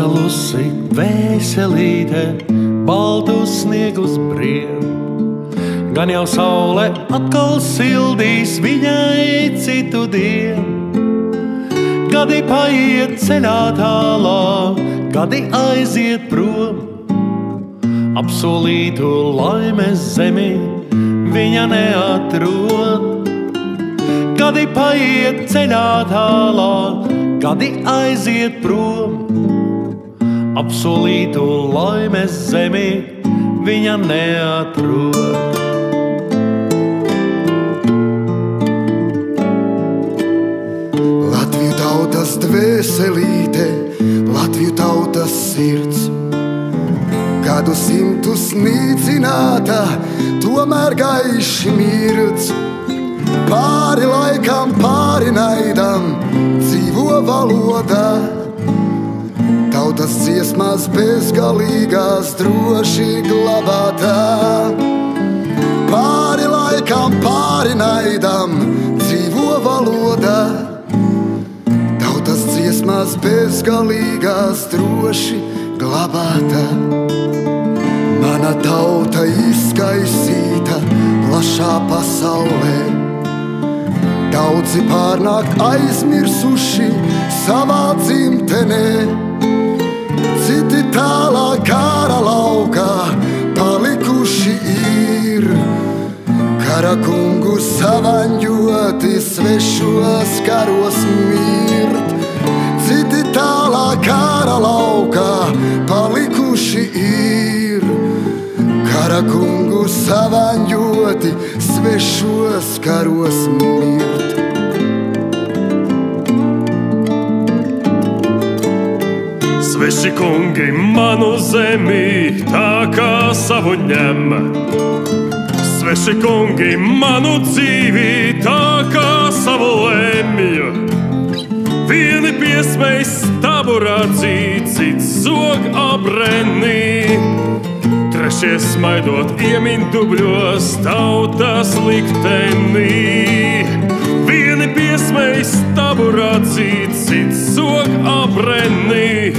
Nosalusi vēselīte baltus sniegus briem, gan jau saule atkal sildīs viņai citu dienu. Gadi paiet ceļā tālā, gadi aiziet prom, apsolītu laimes zemi viņa neatrod. Gadi paiet ceļā tālā, gadi aiziet prom, apsolītu laimes zemi viņa neatrod. Latviju tautas dvēselīte, Latviju tautas sirds, gadu simtus nīcināta, tomēr gaiši mirdz. Pāri laikam, pāri naidam dzīvo valoda, tautas dziesmās bezgalīgās droši glabātā. Pāri laikam, pāri naidam dzīvo valoda, tautas dziesmās bezgalīgās droši glabātā. Mana tauta izkaisīta plašā pasaulē, daudzi pārnāk aizmirsuši savā dzimtenē, citi tālā kara laukā palikuši ir. Kara kungu savaņoti svešos karos mirt, citi tālā kara laukā palikuši ir. Kara kungu savaņoti svešos karos mirt. Sveši kungi manu zemi tā kā savu ņem, sveši kungi manu dzīvi tā kā savu lemj. Vieni piesmej staburā dzīt, cits zog abrenī, trešie smaidot iemin dubļos tautas liktenī. Vieni piesmej staburā dzīt, cits zog abrenī,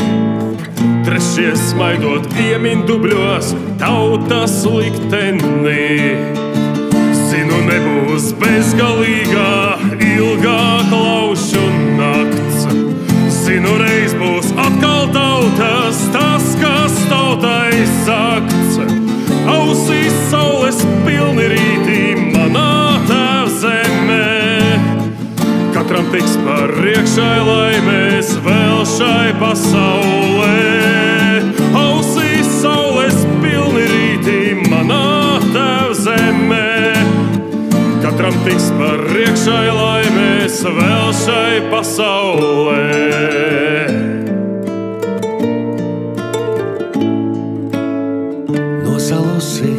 trešie smaidot iemin dubļos tautas liktenī. Zinu, nebūs bezgalīgā, ilgā klaušu nakts. Zinu, reiz būs atkal tautas, tas, kas tautai sakts. Ausīs saules pilni rītī manā tēvzemē, katram tiks par riekšai laimēs vēl šai pasaulē. Ausīs saules pilni rītī manā tēvzemē, katram tiks par riekšai laimēs vēl šai pasaulē. Nosalusi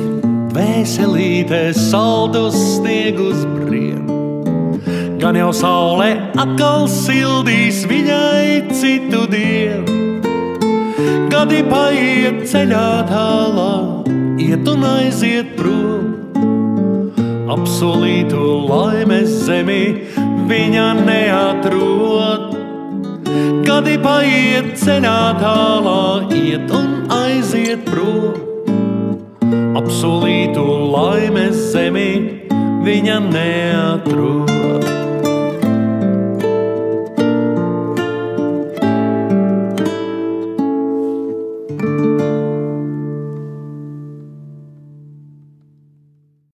vēselīte saldus sniegus briem, gan jau saule atkal sildīs viņai citu dienu. Gadi paiet ceļā tālā, iet un aiziet prom, apsolītu laimes zemi viņa neatrod. Gadi paiet ceļā tālā, iet un aiziet prom, apsolītu laimes zemi viņa neatrod.